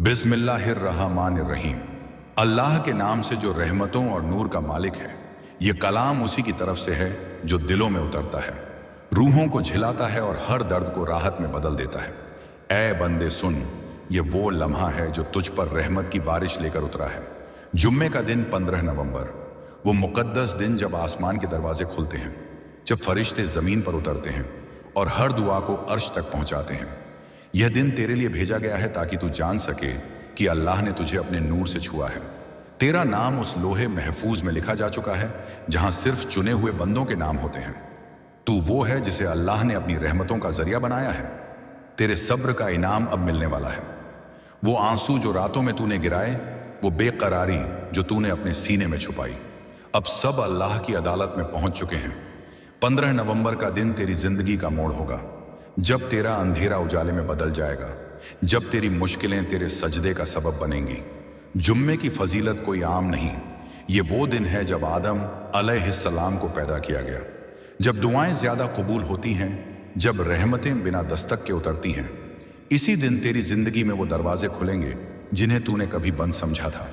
बिस्मिल्लाहिर्रहमानिर्रहीम। अल्लाह के नाम से जो रहमतों और नूर का मालिक है। ये कलाम उसी की तरफ से है जो दिलों में उतरता है, रूहों को झिलाता है और हर दर्द को राहत में बदल देता है। ऐ बंदे सुन, ये वो लम्हा है जो तुझ पर रहमत की बारिश लेकर उतरा है। जुम्मे का दिन 15 नवंबर, वो मुकद्दस दिन जब आसमान के दरवाजे खुलते हैं, जब फरिश्ते ज़मीन पर उतरते हैं और हर दुआ को अर्श तक पहुंचाते हैं। यह दिन तेरे लिए भेजा गया है ताकि तू जान सके कि अल्लाह ने तुझे अपने नूर से छुआ है। तेरा नाम उस लोहे महफूज में लिखा जा चुका है जहां सिर्फ चुने हुए बंदों के नाम होते हैं। तू वो है जिसे अल्लाह ने अपनी रहमतों का जरिया बनाया है। तेरे सब्र का इनाम अब मिलने वाला है। वो आंसू जो रातों में तूने गिराए, वो बेकरारी जो तूने अपने सीने में छुपाई, अब सब अल्लाह की अदालत में पहुंच चुके हैं। 15 नवंबर का दिन तेरी जिंदगी का मोड़ होगा, जब तेरा अंधेरा उजाले में बदल जाएगा, जब तेरी मुश्किलें तेरे सजदे का सबब बनेंगी। जुम्मे की फजीलत कोई आम नहीं, ये वो दिन है जब आदम अलैहिस्सलाम को पैदा किया गया, जब दुआएं ज्यादा कबूल होती हैं, जब रहमतें बिना दस्तक के उतरती हैं। इसी दिन तेरी जिंदगी में वो दरवाजे खुलेंगे जिन्हें तूने कभी बंद समझा था।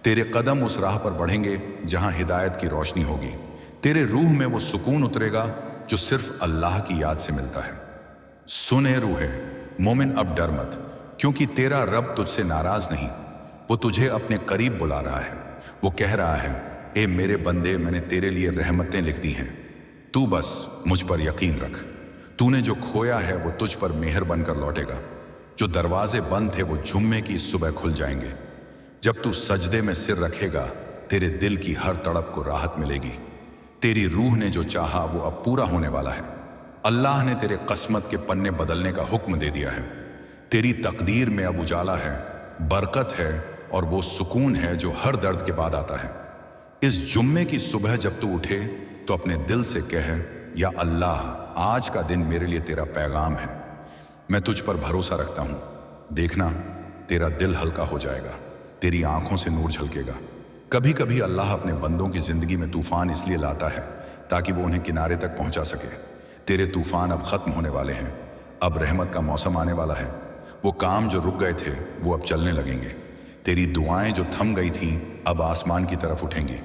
तेरे कदम उस राह पर बढ़ेंगे जहां हिदायत की रोशनी होगी। तेरे रूह में वो सुकून उतरेगा जो सिर्फ अल्लाह की याद से मिलता है। सुन ए रूहे मोमिन, अब डर मत, क्योंकि तेरा रब तुझसे नाराज नहीं, वो तुझे अपने करीब बुला रहा है। वो कह रहा है, ए मेरे बंदे, मैंने तेरे लिए रहमतें लिख दी हैं, तू बस मुझ पर यकीन रख। तूने जो खोया है वो तुझ पर मेहर बनकर लौटेगा। जो दरवाजे बंद थे वो जुम्मे की इस सुबह खुल जाएंगे। जब तू सजदे में सिर रखेगा, तेरे दिल की हर तड़प को राहत मिलेगी। तेरी रूह ने जो चाहा वो अब पूरा होने वाला है। अल्लाह ने तेरे किस्मत के पन्ने बदलने का हुक्म दे दिया है। तेरी तकदीर में अब उजाला है, बरकत है और वो सुकून है जो हर दर्द के बाद आता है। इस जुम्मे की सुबह जब तू उठे तो अपने दिल से कह, या अल्लाह, आज का दिन मेरे लिए तेरा पैगाम है। मैं तुझ पर भरोसा रखता हूँ। देखना, तेरा दिल हल्का हो जाएगा, तेरी आंखों से नूर झलकेगा। कभी कभी अल्लाह अपने बंदों की जिंदगी में तूफान इसलिए लाता है ताकि वो उन्हें किनारे तक पहुंचा सके। तेरे तूफान अब खत्म होने वाले हैं, अब रहमत का मौसम आने वाला है। वो काम जो रुक गए थे वो अब चलने लगेंगे। तेरी दुआएं जो थम गई थीं अब आसमान की तरफ उठेंगी।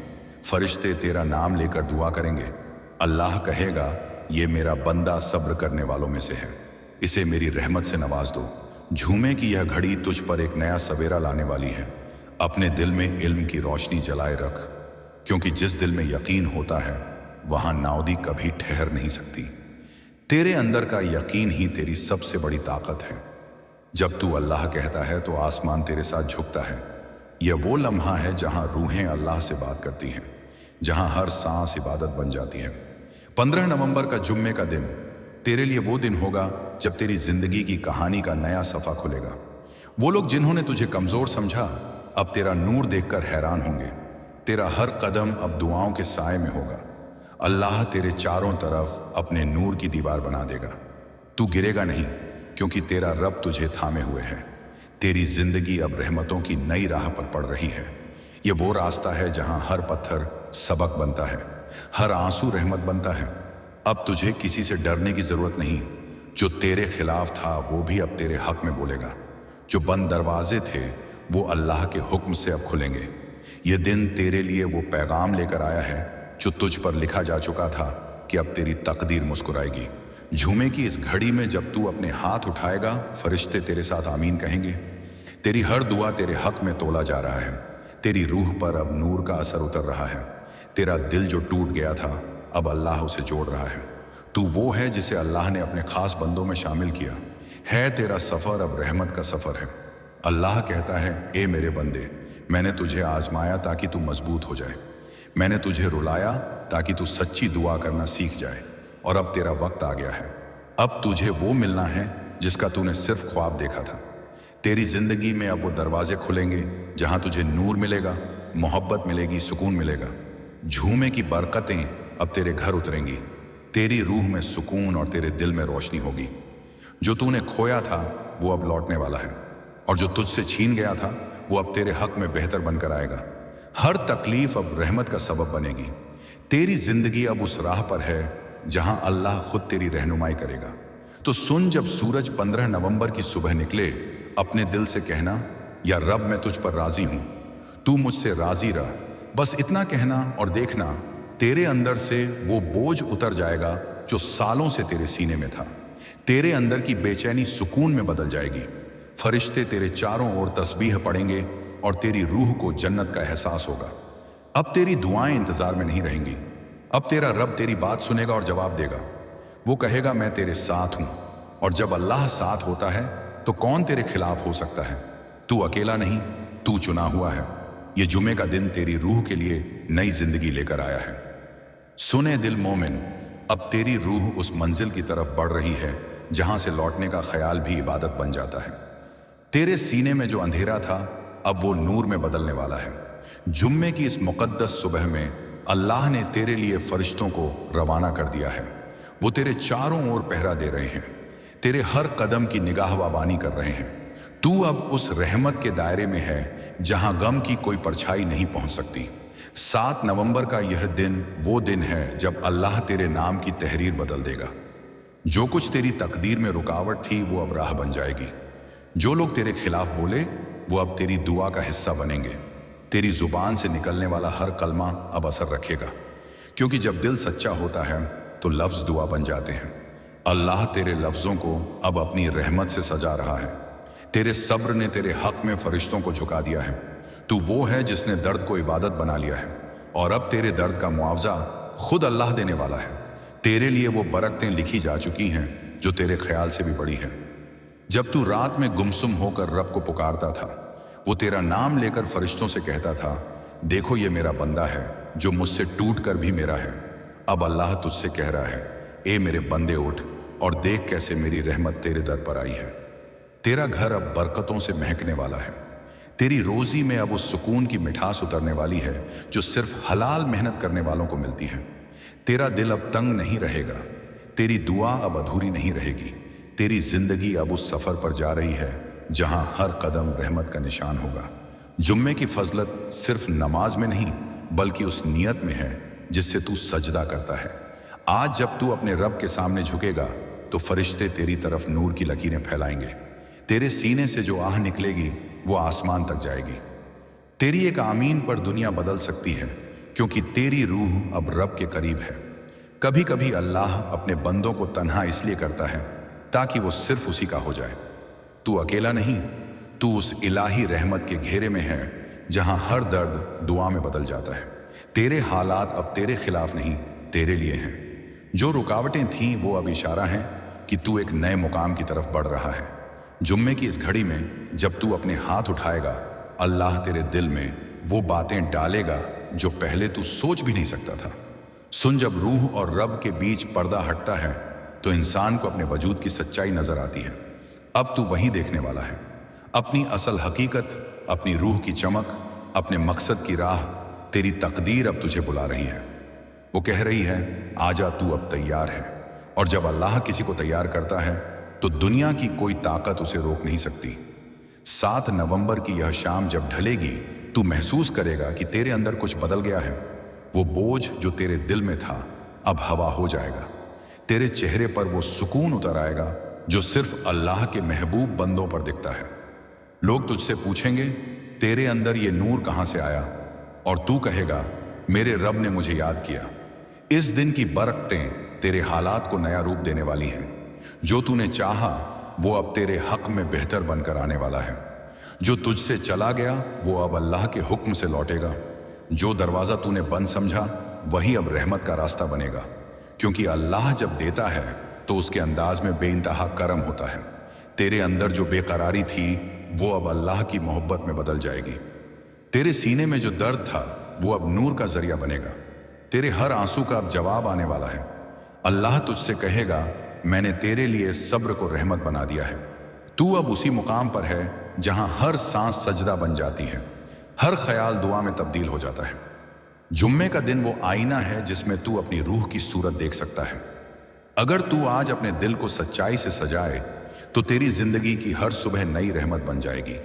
फरिश्ते तेरा नाम लेकर दुआ करेंगे। अल्लाह कहेगा, ये मेरा बंदा सब्र करने वालों में से है, इसे मेरी रहमत से नवाज दो। झूमे की यह घड़ी तुझ पर एक नया सवेरा लाने वाली है। अपने दिल में इल्म की रोशनी जलाए रख, क्योंकि जिस दिल में यकीन होता है वहां नाउदी कभी ठहर नहीं सकती। तेरे अंदर का यकीन ही तेरी सबसे बड़ी ताकत है। जब तू अल्लाह कहता है तो आसमान तेरे साथ झुकता है। यह वो लम्हा है जहां रूहें अल्लाह से बात करती हैं, जहां हर सांस इबादत बन जाती है। 15 नवंबर का जुम्मे का दिन तेरे लिए वो दिन होगा जब तेरी जिंदगी की कहानी का नया सफ़ा खुलेगा। वो लोग जिन्होंने तुझे कमज़ोर समझा अब तेरा नूर देखकर हैरान होंगे। तेरा हर कदम अब दुआओं के साए में होगा। अल्लाह तेरे चारों तरफ अपने नूर की दीवार बना देगा। तू गिरेगा नहीं, क्योंकि तेरा रब तुझे थामे हुए है। तेरी जिंदगी अब रहमतों की नई राह पर पड़ रही है। ये वो रास्ता है जहां हर पत्थर सबक बनता है, हर आंसू रहमत बनता है। अब तुझे किसी से डरने की जरूरत नहीं। जो तेरे खिलाफ था वो भी अब तेरे हक में बोलेगा। जो बंद दरवाजे थे वो अल्लाह के हुक्म से अब खुलेंगे। ये दिन तेरे लिए वो पैगाम लेकर आया है जो तुझ पर लिखा जा चुका था कि अब तेरी तकदीर मुस्कुराएगी। झूमे की इस घड़ी में जब तू अपने हाथ उठाएगा, फरिश्ते तेरे साथ आमीन कहेंगे। तेरी हर दुआ तेरे हक में तोला जा रहा है। तेरी रूह पर अब नूर का असर उतर रहा है। तेरा दिल जो टूट गया था अब अल्लाह उसे जोड़ रहा है। तू वो है जिसे अल्लाह ने अपने खास बंदों में शामिल किया है। तेरा सफ़र अब रहमत का सफ़र है। अल्लाह कहता है, ए मेरे बंदे, मैंने तुझे आजमाया ताकि तू मजबूत हो जाए। मैंने तुझे रुलाया ताकि तू सच्ची दुआ करना सीख जाए। और अब तेरा वक्त आ गया है। अब तुझे वो मिलना है जिसका तूने सिर्फ ख्वाब देखा था। तेरी जिंदगी में अब वो दरवाजे खुलेंगे जहां तुझे नूर मिलेगा, मोहब्बत मिलेगी, सुकून मिलेगा। झूमे की बरकतें अब तेरे घर उतरेंगी। तेरी रूह में सुकून और तेरे दिल में रोशनी होगी। जो तूने खोया था वो अब लौटने वाला है, और जो तुझसे छीन गया था वो अब तेरे हक में बेहतर बनकर आएगा। हर तकलीफ अब रहमत का सबब बनेगी। तेरी जिंदगी अब उस राह पर है जहां अल्लाह खुद तेरी रहनुमाई करेगा। तो सुन, जब सूरज 15 नवंबर की सुबह निकले, अपने दिल से कहना, या रब मैं तुझ पर राजी हूं, तू मुझसे राजी रह। बस इतना कहना और देखना, तेरे अंदर से वो बोझ उतर जाएगा जो सालों से तेरे सीने में था। तेरे अंदर की बेचैनी सुकून में बदल जाएगी। फरिश्ते तेरे चारों ओर तस्बीह पढ़ेंगे और तेरी रूह को जन्नत का एहसास होगा। अब तेरी दुआएं इंतजार में नहीं रहेंगी। अब तेरा रब तेरी बात सुनेगा और जवाब देगा। वो कहेगा मैं तेरे साथ हूं। और जब अल्लाह साथ होता है तो कौन तेरे खिलाफ हो सकता है? तू अकेला नहीं, तू चुना हुआ है। ये जुमे का दिन तेरी रूह के लिए नई जिंदगी लेकर आया है। सुने दिल मोमिन, अब तेरी रूह उस मंजिल की तरफ बढ़ रही है जहां से लौटने का ख्याल भी इबादत बन जाता है। तेरे सीने में जो अंधेरा था अब वो नूर में बदलने वाला है। जुम्मे की इस मुकद्दस सुबह में अल्लाह ने तेरे लिए फरिश्तों को रवाना कर दिया है। वो तेरे चारों ओर पहरा दे रहे हैं, तेरे हर कदम की निगाहबानी कर रहे हैं। तू अब उस रहमत के दायरे में है जहां गम की कोई परछाई नहीं पहुंच सकती। 7 नवंबर का यह दिन वो दिन है जब अल्लाह तेरे नाम की तहरीर बदल देगा। जो कुछ तेरी तकदीर में रुकावट थी वो अब राह बन जाएगी। जो लोग तेरे खिलाफ बोले वो अब तेरी दुआ का हिस्सा बनेंगे। तेरी जुबान से निकलने वाला हर कलमा अब असर रखेगा, क्योंकि जब दिल सच्चा होता है तो लफ्ज दुआ बन जाते हैं। अल्लाह तेरे लफ्जों को अब अपनी रहमत से सजा रहा है। तेरे सब्र ने तेरे हक में फरिश्तों को झुका दिया है। तू वो है जिसने दर्द को इबादत बना लिया है और अब तेरे दर्द का मुआवजा खुद अल्लाह देने वाला है। तेरे लिए वो बरकतें लिखी जा चुकी हैं जो तेरे ख्याल से भी बड़ी हैं। जब तू रात में गुमसुम होकर रब को पुकारता था, वो तेरा नाम लेकर फरिश्तों से कहता था, देखो ये मेरा बंदा है जो मुझसे टूट कर भी मेरा है। अब अल्लाह तुझसे कह रहा है, ए मेरे बंदे उठ और देख कैसे मेरी रहमत तेरे दर पर आई है। तेरा घर अब बरकतों से महकने वाला है। तेरी रोजी में अब उस सुकून की मिठास उतरने वाली है जो सिर्फ हलाल मेहनत करने वालों को मिलती है। तेरा दिल अब तंग नहीं रहेगा, तेरी दुआ अब अधूरी नहीं रहेगी। तेरी जिंदगी अब उस सफर पर जा रही है जहां हर कदम रहमत का निशान होगा। जुम्मे की फजलत सिर्फ नमाज में नहीं बल्कि उस नियत में है जिससे तू सजदा करता है। आज जब तू अपने रब के सामने झुकेगा तो फरिश्ते तेरी तरफ नूर की लकीरें फैलाएंगे। तेरे सीने से जो आह निकलेगी वो आसमान तक जाएगी। तेरी एक आमीन पर दुनिया बदल सकती है, क्योंकि तेरी रूह अब रब के करीब है। कभी कभी अल्लाह अपने बंदों को तन्हा इसलिए करता है ताकि वो सिर्फ उसी का हो जाए। तू अकेला नहीं, तू उस इलाही रहमत के घेरे में है जहां हर दर्द दुआ में बदल जाता है। तेरे हालात अब तेरे खिलाफ नहीं, तेरे लिए हैं। जो रुकावटें थीं वो अब इशारा है कि तू एक नए मुकाम की तरफ बढ़ रहा है। जुम्मे की इस घड़ी में जब तू अपने हाथ उठाएगा, अल्लाह तेरे दिल में वो बातें डालेगा जो पहले तू सोच भी नहीं सकता था। सुन, जब रूह और रब के बीच पर्दा हटता है तो इंसान को अपने वजूद की सच्चाई नजर आती है। अब तू वही देखने वाला है, अपनी असल हकीकत, अपनी रूह की चमक, अपने मकसद की राह। तेरी तकदीर अब तुझे बुला रही है। वो कह रही है, आजा, तू अब तैयार है। और जब अल्लाह किसी को तैयार करता है तो दुनिया की कोई ताकत उसे रोक नहीं सकती। 7 नवंबर की यह शाम जब ढलेगी, तू महसूस करेगा कि तेरे अंदर कुछ बदल गया है। वो बोझ जो तेरे दिल में था अब हवा हो जाएगा। तेरे चेहरे पर वो सुकून उतर आएगा जो सिर्फ अल्लाह के महबूब बंदों पर दिखता है। लोग तुझसे पूछेंगे, तेरे अंदर ये नूर कहां से आया? और तू कहेगा, मेरे रब ने मुझे याद किया। इस दिन की बरकतें तेरे हालात को नया रूप देने वाली हैं। जो तूने चाहा वो अब तेरे हक में बेहतर बनकर आने वाला है। जो तुझसे चला गया वो अब अल्लाह के हुक्म से लौटेगा। जो दरवाज़ा तूने बंद समझा वही अब रहमत का रास्ता बनेगा, क्योंकि अल्लाह जब देता है तो उसके अंदाज में बेइंतहा करम होता है। तेरे अंदर जो बेकरारी थी वो अब अल्लाह की मोहब्बत में बदल जाएगी। तेरे सीने में जो दर्द था वो अब नूर का जरिया बनेगा। तेरे हर आंसू का अब जवाब आने वाला है। अल्लाह तुझसे कहेगा, मैंने तेरे लिए सब्र को रहमत बना दिया है। तू अब उसी मुकाम पर है जहां हर सांस सजदा बन जाती है, हर ख्याल दुआ में तब्दील हो जाता है। जुम्मे का दिन वो आईना है जिसमें तू अपनी रूह की सूरत देख सकता है। अगर तू आज अपने दिल को सच्चाई से सजाए तो तेरी जिंदगी की हर सुबह नई रहमत बन जाएगी।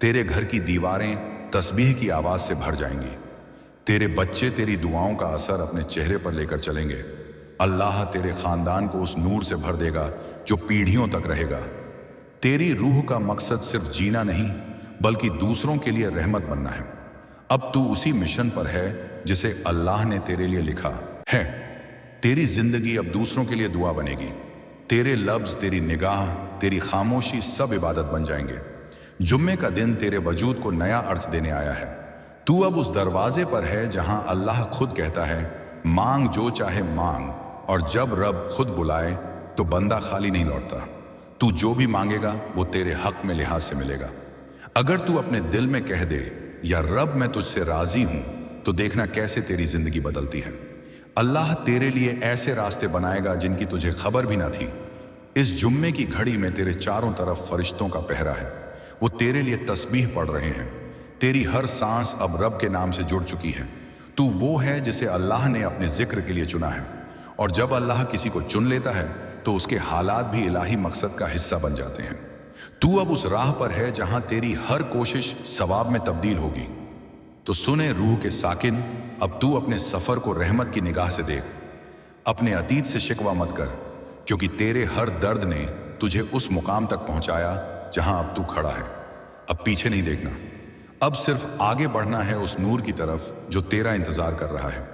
तेरे घर की दीवारें तस्बीह की आवाज से भर जाएंगी। तेरे बच्चे तेरी दुआओं का असर अपने चेहरे पर लेकर चलेंगे। अल्लाह तेरे खानदान को उस नूर से भर देगा जो पीढ़ियों तक रहेगा। तेरी रूह का मकसद सिर्फ जीना नहीं बल्कि दूसरों के लिए रहमत बनना है। अब तू उसी मिशन पर है जिसे अल्लाह ने तेरे लिए लिखा है। तेरी जिंदगी अब दूसरों के लिए दुआ बनेगी। तेरे लफ्ज, तेरी निगाह, तेरी खामोशी सब इबादत बन जाएंगे। जुम्मे का दिन तेरे वजूद को नया अर्थ देने आया है। तू अब उस दरवाजे पर है जहां अल्लाह खुद कहता है, मांग जो चाहे मांग, और जब रब खुद बुलाए तो बंदा खाली नहीं लौटता। तू जो भी मांगेगा वो तेरे हक में लिहाज से मिलेगा। अगर तू अपने दिल में कह दे, या रब मैं तुझसे राजी हूं, तो देखना कैसे तेरी जिंदगी बदलती है। अल्लाह तेरे लिए ऐसे रास्ते बनाएगा जिनकी तुझे खबर भी ना थी। इस जुम्मे की घड़ी में तेरे चारों तरफ फरिश्तों का पहरा है। वो तेरे लिए तस्बीह पढ़ रहे हैं। तेरी हर सांस अब रब के नाम से जुड़ चुकी है। तू वो है जिसे अल्लाह ने अपने जिक्र के लिए चुना है, और जब अल्लाह किसी को चुन लेता है तो उसके हालात भी इलाही मकसद का हिस्सा बन जाते हैं। तू अब उस राह पर है जहां तेरी हर कोशिश सवाब में तब्दील होगी। तो सुने रूह के साकिन, अब तू अपने सफर को रहमत की निगाह से देख। अपने अतीत से शिकवा मत कर, क्योंकि तेरे हर दर्द ने तुझे उस मुकाम तक पहुंचाया जहां अब तू खड़ा है। अब पीछे नहीं देखना, अब सिर्फ आगे बढ़ना है उस नूर की तरफ जो तेरा इंतजार कर रहा है।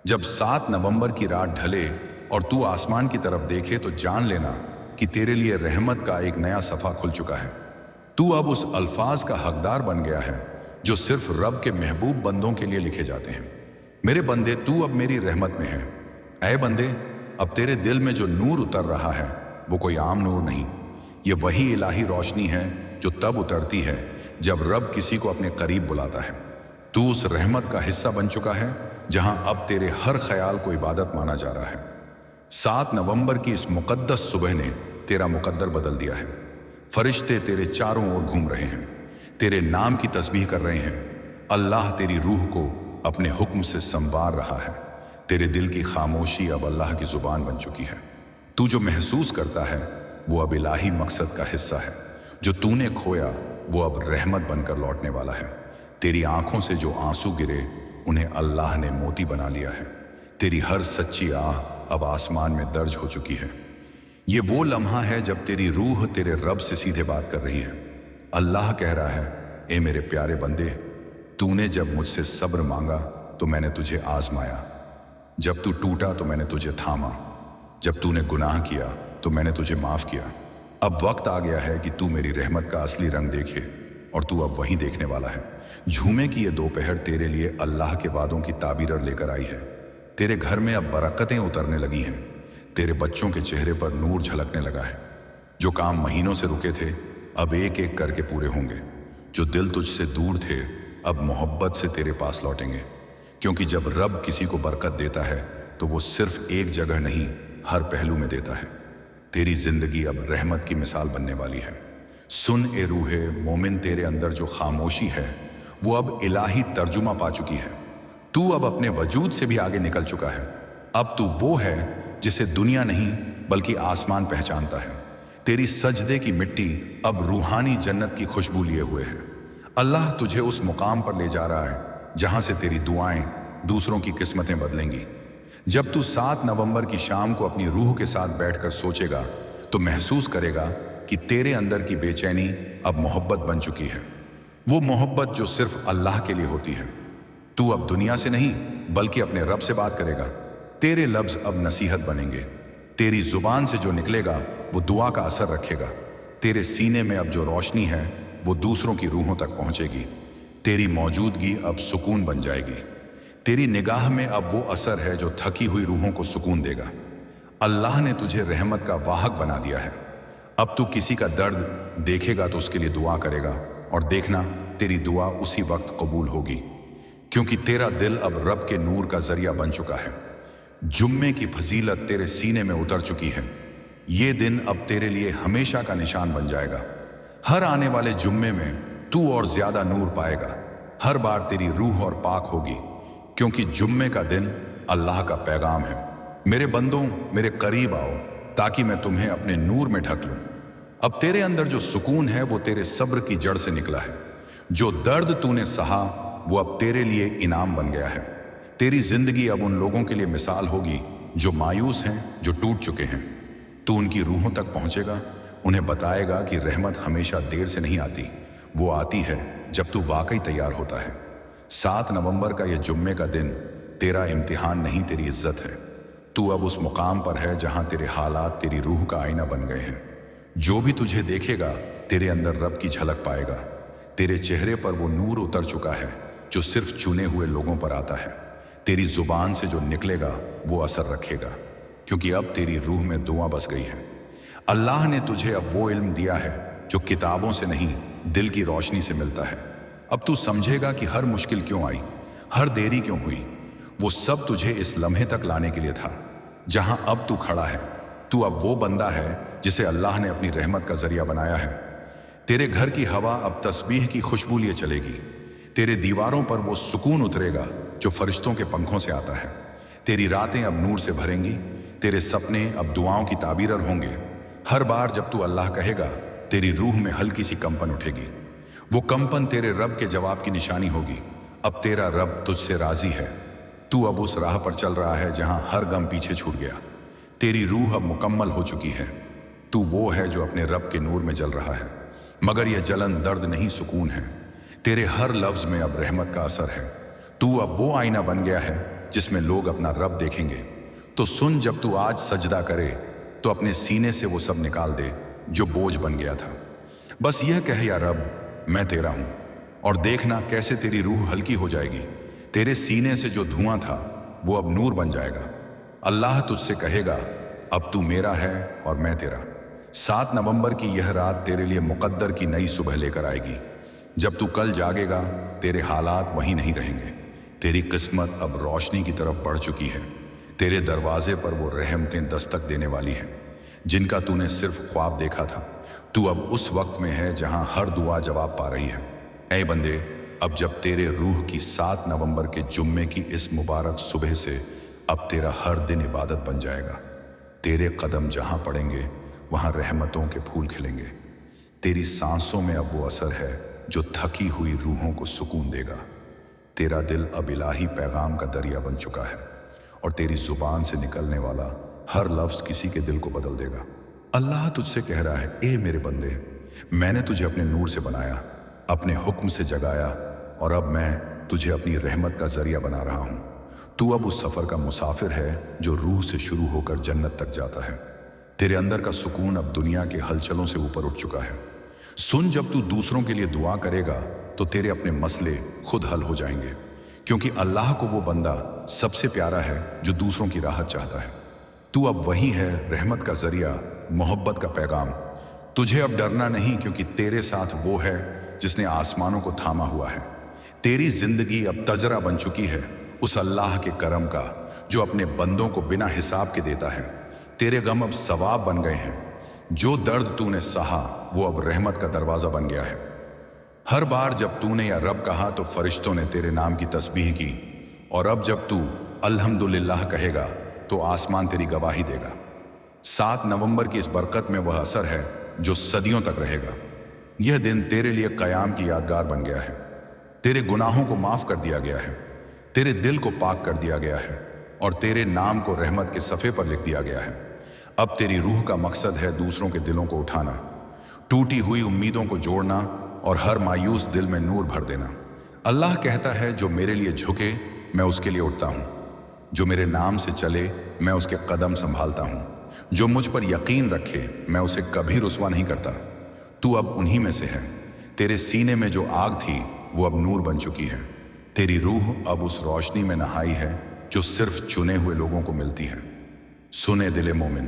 जब 7 नवंबर की रात ढले और तू आसमान की तरफ देखे तो जान लेना कि तेरे लिए रहमत का एक नया सफ़ा खुल चुका है। तू अब उस अल्फाज का हकदार बन गया है जो सिर्फ रब के महबूब बंदों के लिए लिखे जाते हैं। मेरे बंदे, तू अब मेरी रहमत में है। ऐ बंदे, अब तेरे दिल में जो नूर उतर रहा है वो कोई आम नूर नहीं, ये वही इलाही रोशनी है जो तब उतरती है जब रब किसी को अपने करीब बुलाता है। तू उस रहमत का हिस्सा बन चुका है जहां अब तेरे हर ख्याल को इबादत माना जा रहा है। 7 नवंबर की इस मुकद्दस सुबह ने तेरा मुकद्दर बदल दिया है। फरिश्ते तेरे चारों ओर घूम रहे हैं, तेरे नाम की तस्बीह कर रहे हैं। अल्लाह तेरी रूह को अपने हुक्म से संवार रहा है। तेरे दिल की खामोशी अब अल्लाह की जुबान बन चुकी है। तू जो महसूस करता है वो अब इलाही मकसद का हिस्सा है। जो तूने खोया वो अब रहमत बनकर लौटने वाला है। तेरी आंखों से जो आंसू गिरे उन्हें अल्लाह ने मोती बना लिया है। तेरी हर सच्ची आह अब आसमान में दर्ज हो चुकी है। ये वो लम्हा है जब तेरी रूह तेरे रब से सीधे बात कर रही है। अल्लाह कह रहा है, ए मेरे प्यारे बंदे, तूने जब मुझसे सब्र मांगा तो मैंने तुझे आजमाया। जब तू टूटा तो मैंने तुझे थामा। जब तूने गुनाह किया तो मैंने तुझे माफ किया। अब वक्त आ गया है कि तू मेरी रहमत का असली रंग देखे, और तू अब वही देखने वाला है। झूमे की ये दोपहर तेरे लिए अल्लाह के वादों की ताबीर लेकर आई है। तेरे घर में अब बरकतें उतरने लगी हैं। तेरे बच्चों के चेहरे पर नूर झलकने लगा है। जो काम महीनों से रुके थे अब एक एक करके पूरे होंगे। जो दिल तुझसे दूर थे अब मोहब्बत से तेरे पास लौटेंगे। क्योंकि जब रब किसी को बरकत देता है तो वो सिर्फ एक जगह नहीं, हर पहलू में देता है। तेरी जिंदगी अब रहमत की मिसाल बनने वाली है। सुन ए रूहे मोमिन, तेरे अंदर जो खामोशी है वो अब इलाही तर्जुमा पा चुकी है। तू अब अपने वजूद से भी आगे निकल चुका है। अब तू वो है जिसे दुनिया नहीं बल्कि आसमान पहचानता है। तेरी सजदे की मिट्टी अब रूहानी जन्नत की खुशबू लिए हुए है। अल्लाह तुझे उस मुकाम पर ले जा रहा है जहां से तेरी दुआएं दूसरों की किस्मतें बदलेंगी। जब तू 7 नवंबर की शाम को अपनी रूह के साथ बैठकर सोचेगा तो महसूस करेगा कि तेरे अंदर की बेचैनी अब मोहब्बत बन चुकी है। वो मोहब्बत जो सिर्फ अल्लाह के लिए होती है। तू अब दुनिया से नहीं बल्कि अपने रब से बात करेगा। तेरे लफ्ज अब नसीहत बनेंगे। तेरी जुबान से जो निकलेगा वो दुआ का असर रखेगा। तेरे सीने में अब जो रोशनी है वो दूसरों की रूहों तक पहुंचेगी। तेरी मौजूदगी अब सुकून बन जाएगी। तेरी निगाह में अब वो असर है जो थकी हुई रूहों को सुकून देगा। अल्लाह ने तुझे रहमत का वाहक बना दिया है। अब तू किसी का दर्द देखेगा तो उसके लिए दुआ करेगा, और देखना तेरी दुआ उसी वक्त कबूल होगी, क्योंकि तेरा दिल अब रब के नूर का जरिया बन चुका है। जुम्मे की फजीलत तेरे सीने में उतर चुकी है। ये दिन अब तेरे लिए हमेशा का निशान बन जाएगा। हर आने वाले जुम्मे में तू और ज्यादा नूर पाएगा। हर बार तेरी रूह और पाक होगी, क्योंकि जुम्मे का दिन अल्लाह का पैगाम है। मेरे बंदों, मेरे करीब आओ ताकि मैं तुम्हें अपने नूर में ढक लूं। अब तेरे अंदर जो सुकून है वो तेरे सब्र की जड़ से निकला है। जो दर्द तूने सहा वो अब तेरे लिए इनाम बन गया है। तेरी जिंदगी अब उन लोगों के लिए मिसाल होगी जो मायूस हैं, जो टूट चुके हैं। तू उनकी रूहों तक पहुंचेगा, उन्हें बताएगा कि रहमत हमेशा देर से नहीं आती वो आती है जब तू वाकई तैयार होता है। 7 नवंबर का यह जुम्मे का दिन तेरा इम्तिहान नहीं, तेरी इज्जत है। तू अब उस मुकाम पर है जहां तेरे हालात तेरी रूह का आईना बन गए हैं। जो भी तुझे देखेगा तेरे अंदर रब की झलक पाएगा। तेरे चेहरे पर वो नूर उतर चुका है जो सिर्फ चुने हुए लोगों पर आता है। तेरी जुबान से जो निकलेगा वो असर रखेगा, क्योंकि अब तेरी रूह में दुआ बस गई है। अल्लाह ने तुझे अब वो इल्म दिया है जो किताबों से नहीं, दिल की रोशनी से मिलता है। अब तू समझेगा कि हर मुश्किल क्यों आई, हर देरी क्यों हुई। वो सब तुझे इस लम्हे तक लाने के लिए था जहां अब तू खड़ा है। तू अब वो बंदा है जिसे अल्लाह ने अपनी रहमत का जरिया बनाया है। तेरे घर की हवा अब तस्बीह की खुशबू लिए चलेगी। तेरे दीवारों पर वो सुकून उतरेगा जो फरिश्तों के पंखों से आता है। तेरी रातें अब नूर से भरेंगी। तेरे सपने अब दुआओं की ताबीर होंगे। हर बार जब तू अल्लाह कहेगा, तेरी रूह में हल्की सी कंपन उठेगी। वो कंपन तेरे रब के जवाब की निशानी होगी। अब तेरा रब तुझसे राजी है। तू अब उस राह पर चल रहा है जहां हर गम पीछे छूट गया। तेरी रूह अब मुकम्मल हो चुकी है। तू वो है जो अपने रब के नूर में जल रहा है, मगर यह जलन दर्द नहीं, सुकून है। तेरे हर लफ्ज में अब रहमत का असर है। तू अब वो आईना बन गया है जिसमें लोग अपना रब देखेंगे। तो सुन, जब तू आज सजदा करे तो अपने सीने से वो सब निकाल दे जो बोझ बन गया था। बस यह कह, या रब, मैं तेरा हूं, और देखना कैसे तेरी रूह हल्की हो जाएगी। तेरे सीने से जो धुआं था वो अब नूर बन जाएगा। अल्लाह तुझसे कहेगा, अब तू मेरा है और मैं तेरा। 7 नवंबर की यह रात तेरे लिए मुकद्दर की नई सुबह लेकर आएगी। जब तू कल जागेगा तेरे हालात वहीं नहीं रहेंगे। तेरी किस्मत अब रोशनी की तरफ बढ़ चुकी है। तेरे दरवाजे पर वो रहमतें दस्तक देने वाली हैं जिनका तूने सिर्फ ख्वाब देखा था। तू अब उस वक्त में है जहां हर दुआ जवाब पा रही है। ऐ बंदे, अब जब तेरे रूह की 7 नवंबर के जुम्मे की इस मुबारक सुबह से अब तेरा हर दिन इबादत बन जाएगा। तेरे कदम जहां पड़ेंगे वहां रहमतों के फूल खिलेंगे। तेरी सांसों में अब वो असर है जो थकी हुई रूहों को सुकून देगा। तेरा दिल अब इलाही पैगाम का दरिया बन चुका है और तेरी जुबान से निकलने वाला हर लफ्ज किसी के दिल को बदल देगा। अल्लाह तुझसे कह रहा है, ए मेरे बंदे, मैंने तुझे अपने नूर से बनाया, अपने हुक्म से जगाया, और अब मैं तुझे अपनी रहमत का जरिया बना रहा हूं। तू अब उस सफर का मुसाफिर है जो रूह से शुरू होकर जन्नत तक जाता है। तेरे अंदर का सुकून अब दुनिया के हलचलों से ऊपर उठ चुका है। सुन, जब तू दूसरों के लिए दुआ करेगा तो तेरे अपने मसले खुद हल हो जाएंगे, क्योंकि अल्लाह को वो बंदा सबसे प्यारा है जो दूसरों की राहत चाहता है। तू अब वही है, रहमत का जरिया, मोहब्बत का पैगाम। तुझे अब डरना नहीं, क्योंकि तेरे साथ वो है जिसने आसमानों को थामा हुआ है। तेरी जिंदगी अब तजरा बन चुकी है उस अल्लाह के करम का जो अपने बंदों को बिना हिसाब के देता है। तेरे गम अब सवाब बन गए हैं। जो दर्द तूने सहा वो अब रहमत का दरवाजा बन गया है। हर बार जब तूने या रब कहा तो फरिश्तों ने तेरे नाम की तस्बीह की, और अब जब तू अल्हम्दुलिल्लाह कहेगा तो आसमान तेरी गवाही देगा। 7 नवंबर की इस बरकत में वह असर है जो सदियों तक रहेगा। यह दिन तेरे लिए कयाम की यादगार बन गया है। तेरे गुनाहों को माफ कर दिया गया है, तेरे दिल को पाक कर दिया गया है, और तेरे नाम को रहमत के सफ़े पर लिख दिया गया है। अब तेरी रूह का मकसद है दूसरों के दिलों को उठाना, टूटी हुई उम्मीदों को जोड़ना और हर मायूस दिल में नूर भर देना। अल्लाह कहता है, जो मेरे लिए झुके मैं उसके लिए उठता हूँ, जो मेरे नाम से चले मैं उसके कदम संभालता हूँ, जो मुझ पर यकीन रखे मैं उसे कभी रुस्वा नहीं करता। तू अब उन्हीं में से है। तेरे सीने में जो आग थी वो अब नूर बन चुकी है। तेरी रूह अब उस रोशनी में नहाई है जो सिर्फ चुने हुए लोगों को मिलती है। सुने दिले मोमिन,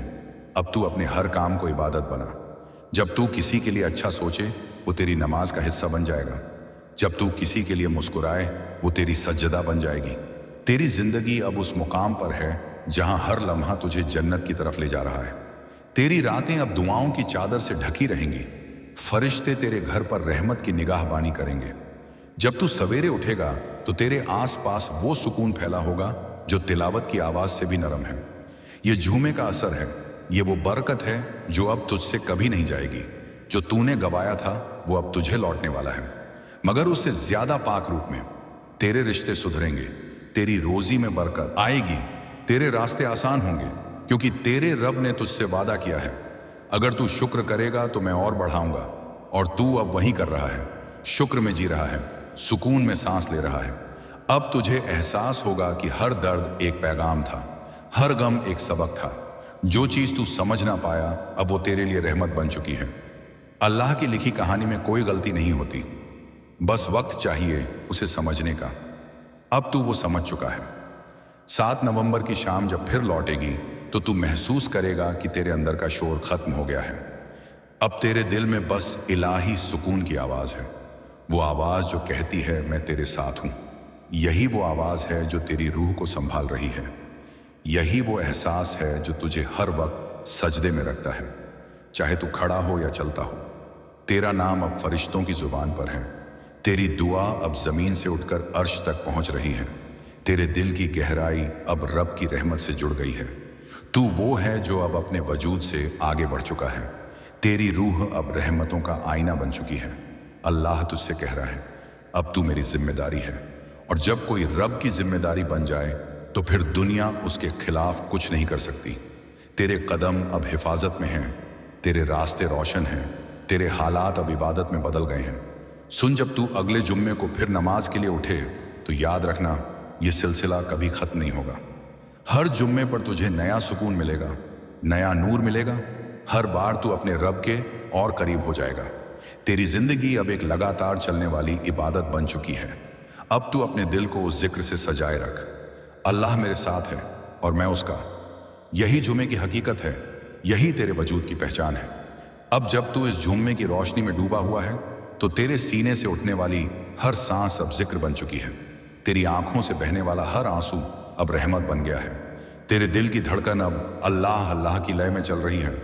अब तू अपने हर काम को इबादत बना। जब तू किसी के लिए अच्छा सोचे वो तेरी नमाज का हिस्सा बन जाएगा। जब तू किसी के लिए मुस्कुराए वो तेरी सज्जदा बन जाएगी। तेरी जिंदगी अब उस मुकाम पर है जहां हर लम्हा तुझे जन्नत की तरफ ले जा रहा है। तेरी रातें अब दुआओं की चादर से ढकी रहेंगी। फरिश्ते तेरे घर पर रहमत की निगाहबानी करेंगे। जब तू सवेरे उठेगा तो तेरे आसपास वो सुकून फैला होगा जो तिलावत की आवाज से भी नरम है। ये झूमे का असर है, ये वो बरकत है जो अब तुझसे कभी नहीं जाएगी। जो तूने गवाया था वो अब तुझे लौटने वाला है, मगर उससे ज्यादा पाक रूप में। तेरे रिश्ते सुधरेंगे, तेरी रोजी में बरकत आएगी, तेरे रास्ते आसान होंगे, क्योंकि तेरे रब ने तुझसे वादा किया है, अगर तू शुक्र करेगा तो मैं और बढ़ाऊंगा। और तू अब वही कर रहा है। शुक्र में जी रहा है, सुकून में सांस ले रहा है। अब तुझे एहसास होगा कि हर दर्द एक पैगाम था, हर गम एक सबक था। जो चीज तू समझ ना पाया अब वो तेरे लिए रहमत बन चुकी है। अल्लाह की लिखी कहानी में कोई गलती नहीं होती, बस वक्त चाहिए उसे समझने का। अब तू वो समझ चुका है। 7 नवंबर की शाम जब फिर लौटेगी तो तू महसूस करेगा कि तेरे अंदर का शोर खत्म हो गया है। अब तेरे दिल में बस इलाही सुकून की आवाज है, वो आवाज जो कहती है मैं तेरे साथ हूं। यही वो आवाज है जो तेरी रूह को संभाल रही है। यही वो एहसास है जो तुझे हर वक्त सजदे में रखता है, चाहे तू खड़ा हो या चलता हो। तेरा नाम अब फरिश्तों की जुबान पर है। तेरी दुआ अब जमीन से उठकर अर्श तक पहुंच रही है। तेरे दिल की गहराई अब रब की रहमत से जुड़ गई है। तू वो है जो अब अपने वजूद से आगे बढ़ चुका है। तेरी रूह अब रहमतों का आईना बन चुकी है। अल्लाह तुझसे कह रहा है अब तू मेरी जिम्मेदारी है। और जब कोई रब की जिम्मेदारी बन जाए तो फिर दुनिया उसके खिलाफ कुछ नहीं कर सकती। तेरे कदम अब हिफाजत में हैं, तेरे रास्ते रोशन हैं, तेरे हालात अब इबादत में बदल गए हैं। सुन, जब तू अगले जुम्मे को फिर नमाज के लिए उठे तो याद रखना ये सिलसिला कभी खत्म नहीं होगा। हर जुम्मे पर तुझे नया सुकून मिलेगा, नया नूर मिलेगा। हर बार तू अपने रब के और करीब हो जाएगा। तेरी जिंदगी अब एक लगातार चलने वाली इबादत बन चुकी है। अब तू अपने दिल को उस जिक्र से सजाए रख, अल्लाह मेरे साथ है और मैं उसका। यही जुम्मे की हकीकत है, यही तेरे वजूद की पहचान है। अब जब तू इस जुम्मे की रोशनी में डूबा हुआ है तो तेरे सीने से उठने वाली हर सांस अब जिक्र बन चुकी है। तेरी आंखों से बहने वाला हर आंसू अब रहमत बन गया है। तेरे दिल की धड़कन अब अल्लाह अल्लाह की लय में चल रही है।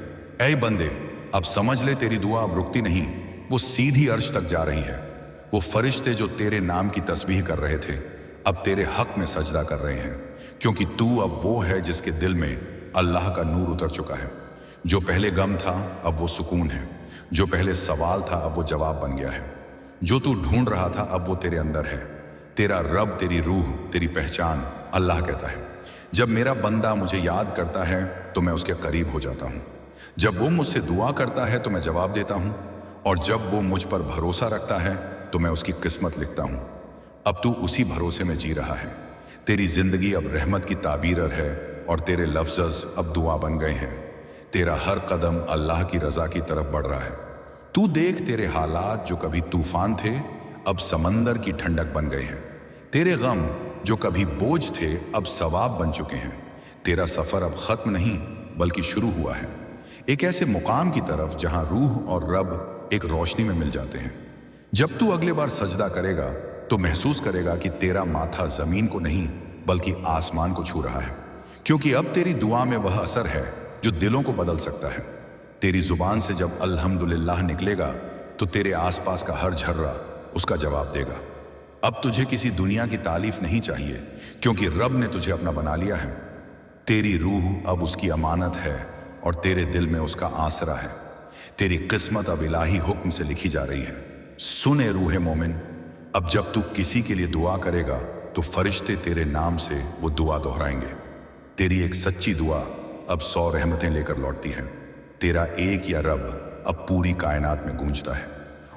ऐ बंदे, अब समझ ले तेरी दुआ अब रुकती नहीं, वो सीधी अर्श तक जा रही है। वो फरिश्ते जो तेरे नाम की तस्बीह कर रहे थे अब तेरे हक में सजदा कर रहे हैं, क्योंकि तू अब वो है जिसके दिल में अल्लाह का नूर उतर चुका है। जो पहले गम था अब वो सुकून है, जो पहले सवाल था अब वो जवाब बन गया है। जो तू ढूंढ रहा था अब वो तेरे अंदर है। तेरा रब, तेरी रूह, तेरी पहचान। अल्लाह कहता है जब मेरा बंदा मुझे याद करता है तो मैं उसके करीब हो जाता हूँ। जब वो मुझसे दुआ करता है तो मैं जवाब देता हूँ, और जब वो मुझ पर भरोसा रखता है तो मैं उसकी किस्मत लिखता हूँ। अब तू उसी भरोसे में जी रहा है। तेरी जिंदगी अब रहमत की ताबीर है और तेरे लफ्ज़ अब दुआ बन गए हैं। तेरा हर कदम अल्लाह की रजा की तरफ बढ़ रहा है। तू देख, तेरे हालात जो कभी तूफान थे अब समंदर की ठंडक बन गए हैं। तेरे गम जो कभी बोझ थे अब सवाब बन चुके हैं। तेरा सफर अब खत्म नहीं बल्कि शुरू हुआ है, एक ऐसे मुकाम की तरफ जहां रूह और रब एक रोशनी में मिल जाते हैं। जब तू अगले बार सजदा करेगा तो महसूस करेगा कि तेरा माथा जमीन को नहीं बल्कि आसमान को छू रहा है, क्योंकि अब तेरी दुआ में वह असर है जो दिलों को बदल सकता है। तेरी जुबान से जब अल्हम्दुलिल्लाह निकलेगा तो तेरे आसपास का हर झर्रा उसका जवाब देगा। अब तुझे किसी दुनिया की तारीफ नहीं चाहिए, क्योंकि रब ने तुझे अपना बना लिया है। तेरी रूह अब उसकी अमानत है और तेरे दिल में उसका आसरा है। तेरी किस्मत अब इलाही हुक्म से लिखी जा रही है। सुने रूहे मोमिन, अब जब तू किसी के लिए दुआ करेगा तो फरिश्ते तेरे नाम से वो दुआ दोहराएंगे। तेरी एक सच्ची दुआ अब 100 रहमतें लेकर लौटती है। तेरा एक या रब अब पूरी कायनात में गूंजता है।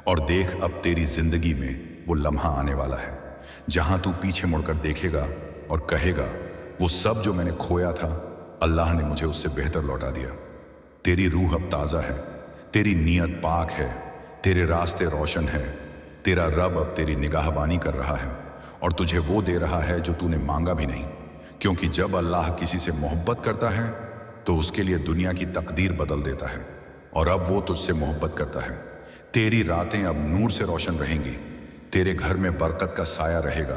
और देख, अब तेरी जिंदगी में वो लम्हा आने वाला है जहां तू पीछे मुड़कर देखेगा और कहेगा वो सब जो मैंने खोया था अल्लाह ने मुझे उससे बेहतर लौटा दिया। तेरी रूह अब ताज़ा है, तेरी नीयत पाक है, तेरे रास्ते रोशन है। तेरा रब अब तेरी निगाहबानी कर रहा है और तुझे वो दे रहा है जो तूने मांगा भी नहीं, क्योंकि जब अल्लाह किसी से मोहब्बत करता है तो उसके लिए दुनिया की तकदीर बदल देता है। और अब वो तुझसे मोहब्बत करता है। तेरी रातें अब नूर से रोशन रहेंगी, तेरे घर में बरकत का साया रहेगा,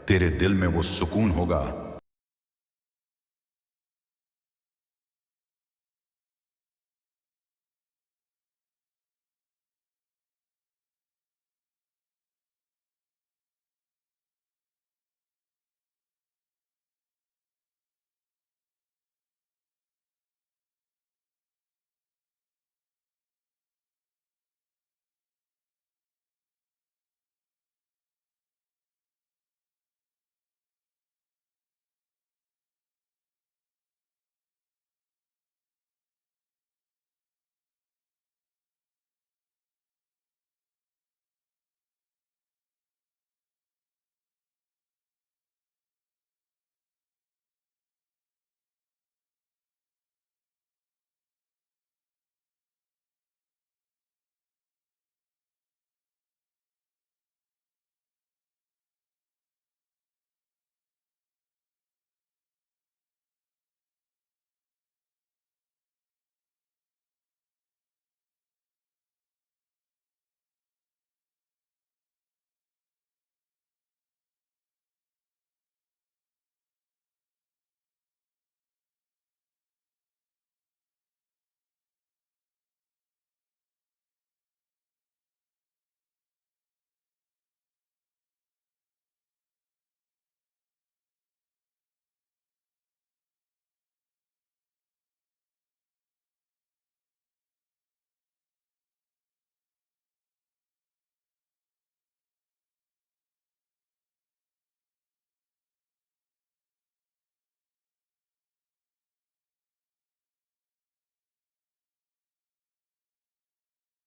तेरे दिल में वो सुकून होगा